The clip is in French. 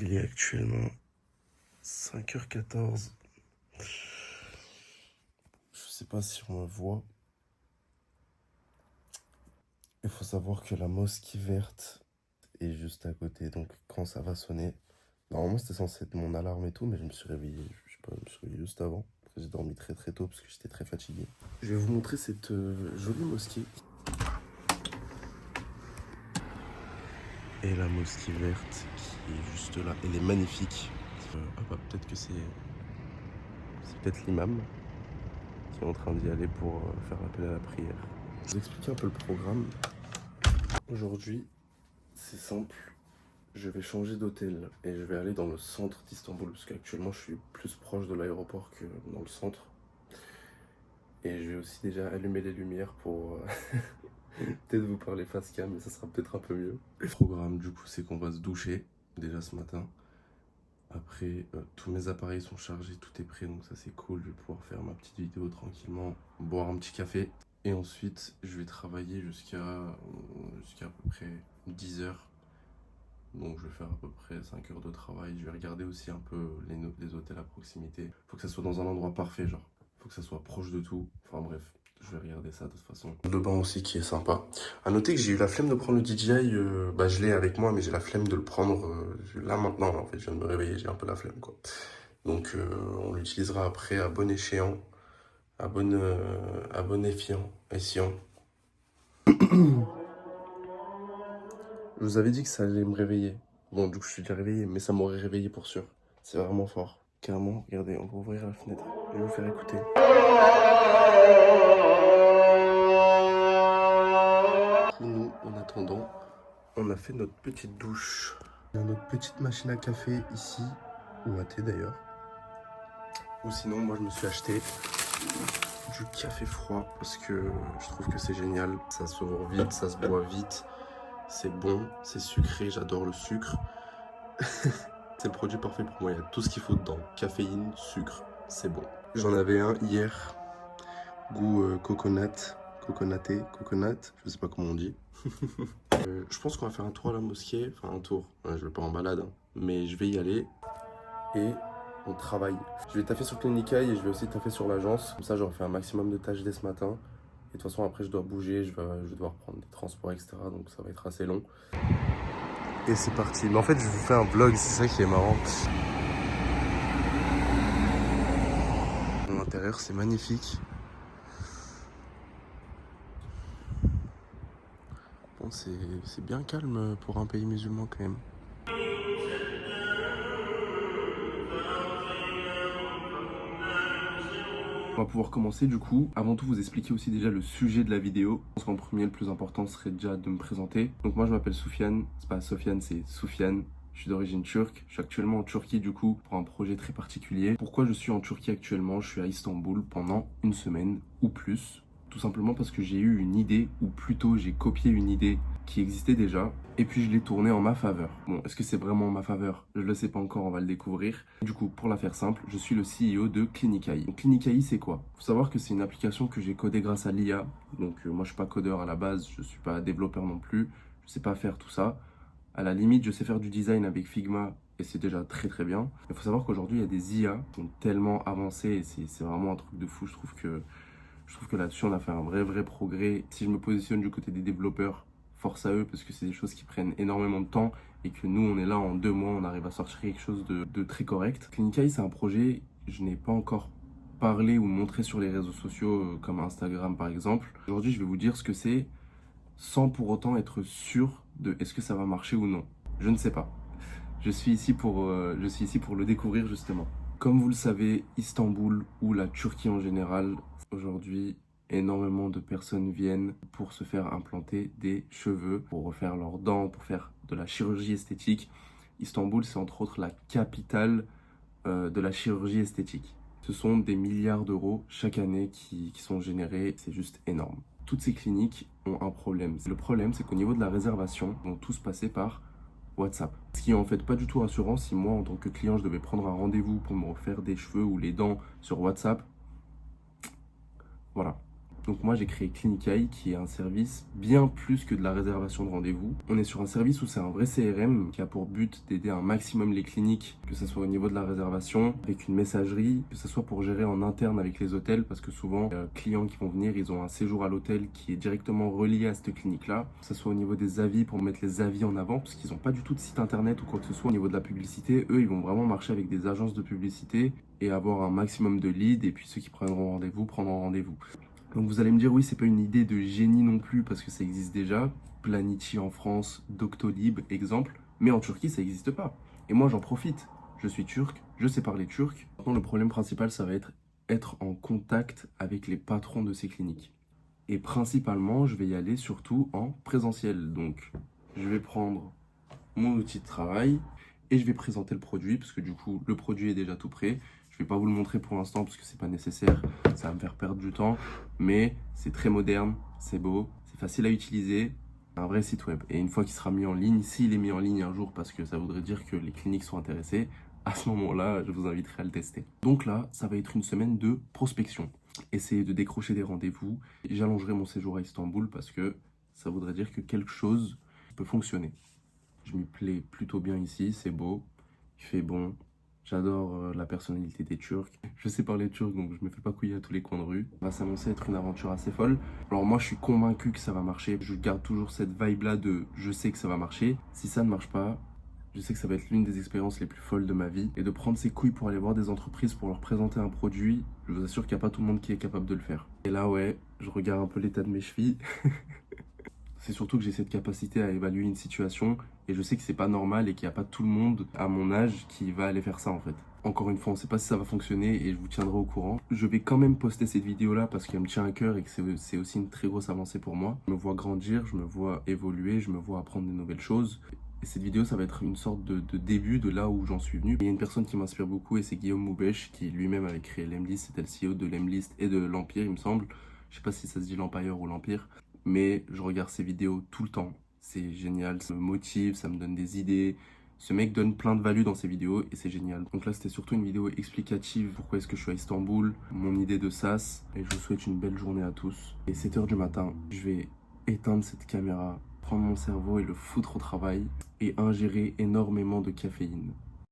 Il est actuellement 5h14. Je sais pas si on me voit. Il faut savoir que la mosquée verte est juste à côté. Donc quand ça va sonner, normalement c'était censé être mon alarme et tout, mais je me suis réveillé, je sais pas, je me suis réveillé juste avant. Après, j'ai dormi très très tôt parce que j'étais très fatigué. Je vais vous montrer cette jolie mosquée. Et la mosquée verte qui est juste là. Elle est magnifique. Peut-être que c'est peut-être l'imam qui est en train d'y aller pour faire appel à la prière. Je vais vous expliquer un peu le programme. Aujourd'hui, c'est simple. Je vais changer d'hôtel et je vais aller dans le centre d'Istanbul parce qu'actuellement je suis plus proche de l'aéroport que dans le centre. Et je vais aussi déjà allumer les lumières pour peut-être vous parler face cam, mais ça sera peut-être un peu mieux. Le programme du coup c'est qu'on va se doucher déjà ce matin. Après tous mes appareils sont chargés, tout est prêt donc ça c'est cool. Je vais pouvoir faire ma petite vidéo tranquillement, boire un petit café. Et ensuite je vais travailler jusqu'à à peu près 10 heures. Donc je vais faire à peu près 5 heures de travail. Je vais regarder aussi un peu les hôtels à proximité. Faut que ça soit dans un endroit parfait, genre. Faut que ça soit proche de tout. Enfin bref, je vais regarder ça de toute façon. Le bain aussi qui est sympa. À noter que j'ai eu la flemme de prendre le DJI. Je l'ai avec moi, mais j'ai la flemme de le prendre là maintenant. En fait, je viens de me réveiller, j'ai un peu la flemme quoi. Donc on l'utilisera après à bon échéant. À bon escient. Je vous avais dit que ça allait me réveiller. Bon, du coup, je suis déjà réveillé, mais ça m'aurait réveillé pour sûr. C'est vraiment fort. Carrément, regardez, on va ouvrir la fenêtre. Je vais vous faire écouter. Nous, en attendant, on a fait notre petite douche. On a notre petite machine à café ici, ou à thé d'ailleurs. Ou sinon, moi, je me suis acheté du café froid parce que je trouve que c'est génial. Ça s'ouvre vite, ça se boit vite. C'est bon, c'est sucré, j'adore le sucre. C'est le produit parfait pour moi, il y a tout ce qu'il faut dedans. Caféine, sucre, c'est bon. J'en avais un hier, goût coconut, je sais pas comment on dit. Je pense qu'on va faire un tour à la mosquée, enfin un tour, ouais, je vais pas en balade, hein. Mais je vais y aller et on travaille. Je vais taffer sur Clinicaille et je vais aussi taffer sur l'agence. Comme ça, j'aurai fait un maximum de tâches dès ce matin. Et de toute façon, après, je dois bouger, je vais devoir prendre des transports, etc. Donc ça va être assez long. Et c'est parti. Mais en fait, je vous fais un vlog, c'est ça qui est marrant. L'intérieur, c'est magnifique. Bon, c'est bien calme pour un pays musulman quand même. On va pouvoir commencer du coup. Avant tout, vous expliquer aussi déjà le sujet de la vidéo. Je pense qu'en premier, le plus important serait déjà de me présenter. Donc moi, je m'appelle Soufiane. C'est pas Sofiane, c'est Soufiane. Je suis d'origine turque. Je suis actuellement en Turquie du coup pour un projet très particulier. Pourquoi je suis en Turquie actuellement? Je suis à Istanbul pendant une semaine ou plus. Tout simplement parce que j'ai eu une idée, ou plutôt j'ai copié une idée qui existait déjà, et puis je l'ai tournée en ma faveur. Bon, est-ce que c'est vraiment en ma faveur? Je le sais pas encore, on va le découvrir. Du coup, pour la faire simple, je suis le CEO de Clinicaille. Donc Clinicaille, c'est quoi? Faut savoir que c'est une application que j'ai codée grâce à l'IA. Donc moi, je suis pas codeur à la base, je suis pas développeur non plus, je sais pas faire tout ça. À la limite, je sais faire du design avec Figma, et c'est déjà très très bien. Il faut savoir qu'aujourd'hui, il y a des IA qui sont tellement avancées, et c'est vraiment un truc de fou. Je trouve que là-dessus, on a fait un vrai progrès. Si je me positionne du côté des développeurs, force à eux, parce que c'est des choses qui prennent énormément de temps et que nous, on est là en 2 mois, on arrive à sortir quelque chose de très correct. Clinicaille, c'est un projet, je n'ai pas encore parlé ou montré sur les réseaux sociaux comme Instagram par exemple. Aujourd'hui, je vais vous dire ce que c'est sans pour autant être sûr de est-ce que ça va marcher ou non. Je ne sais pas. Je suis ici pour le découvrir justement. Comme vous le savez, Istanbul ou la Turquie en général, aujourd'hui, énormément de personnes viennent pour se faire implanter des cheveux, pour refaire leurs dents, pour faire de la chirurgie esthétique. Istanbul, c'est entre autres la capitale de la chirurgie esthétique. Ce sont des milliards d'euros chaque année qui sont générés, c'est juste énorme. Toutes ces cliniques ont un problème. Le problème, c'est qu'au niveau de la réservation, ils vont tous passer par WhatsApp. Ce qui est en fait pas du tout rassurant si moi, en tant que client, je devais prendre un rendez-vous pour me refaire des cheveux ou les dents sur WhatsApp. Voilà. Donc moi j'ai créé Clinicaille qui est un service bien plus que de la réservation de rendez-vous. On est sur un service où c'est un vrai CRM qui a pour but d'aider un maximum les cliniques, que ce soit au niveau de la réservation, avec une messagerie, que ce soit pour gérer en interne avec les hôtels, parce que souvent les clients qui vont venir, ils ont un séjour à l'hôtel qui est directement relié à cette clinique-là, que ce soit au niveau des avis, pour mettre les avis en avant, parce qu'ils n'ont pas du tout de site internet ou quoi que ce soit. Au niveau de la publicité, eux, ils vont vraiment marcher avec des agences de publicité et avoir un maximum de leads, et puis ceux qui prendront rendez-vous, prendront rendez-vous. Donc vous allez me dire, oui, c'est pas une idée de génie non plus parce que ça existe déjà. Planichi en France, Doctolib, exemple. Mais en Turquie, ça n'existe pas. Et moi, j'en profite. Je suis turc, je sais parler turc. Maintenant, le problème principal, ça va être en contact avec les patrons de ces cliniques. Et principalement, je vais y aller surtout en présentiel. Donc, je vais prendre mon outil de travail et je vais présenter le produit parce que du coup, le produit est déjà tout prêt. Je vais pas vous le montrer pour l'instant parce que c'est pas nécessaire, ça va me faire perdre du temps, mais c'est très moderne, c'est beau, c'est facile à utiliser, un vrai site web. Et une fois qu'il sera mis en ligne, s'il est mis en ligne un jour parce que ça voudrait dire que les cliniques sont intéressées, à ce moment-là, je vous inviterai à le tester. Donc là, ça va être une semaine de prospection. Essayer de décrocher des rendez-vous. J'allongerai mon séjour à Istanbul parce que ça voudrait dire que quelque chose peut fonctionner. Je m'y plais plutôt bien ici, c'est beau, il fait bon. J'adore la personnalité des Turcs. Je sais parler turc, donc je me fais pas couiller à tous les coins de rue. Ça va s'annoncer être une aventure assez folle. Alors moi, je suis convaincu que ça va marcher. Je garde toujours cette vibe-là de je sais que ça va marcher. Si ça ne marche pas, je sais que ça va être l'une des expériences les plus folles de ma vie. Et de prendre ses couilles pour aller voir des entreprises, pour leur présenter un produit, je vous assure qu'il n'y a pas tout le monde qui est capable de le faire. Et là, ouais, je regarde un peu l'état de mes chevilles. C'est surtout que j'ai cette capacité à évaluer une situation et je sais que c'est pas normal et qu'il n'y a pas tout le monde à mon âge qui va aller faire ça en fait. Encore une fois, on ne sait pas si ça va fonctionner et je vous tiendrai au courant. Je vais quand même poster cette vidéo là parce qu'elle me tient à cœur et que c'est aussi une très grosse avancée pour moi. Je me vois grandir, je me vois évoluer, je me vois apprendre des nouvelles choses. Et cette vidéo, ça va être une sorte de début de là où j'en suis venu. Il y a une personne qui m'inspire beaucoup et c'est Guillaume Moubèche qui lui-même avait créé Lemlist. C'était le CEO de Lemlist et de l'Empire, il me semble. Je sais pas si ça se dit l'Empire ou l'Empire. Mais je regarde ses vidéos tout le temps. C'est génial, ça me motive, ça me donne des idées. Ce mec donne plein de value dans ses vidéos et c'est génial. Donc là, c'était surtout une vidéo explicative. Pourquoi est-ce que je suis à Istanbul, mon idée de SaaS. Et je vous souhaite une belle journée à tous. Et 7 h du matin, je vais éteindre cette caméra, prendre mon cerveau et le foutre au travail et ingérer énormément de caféine.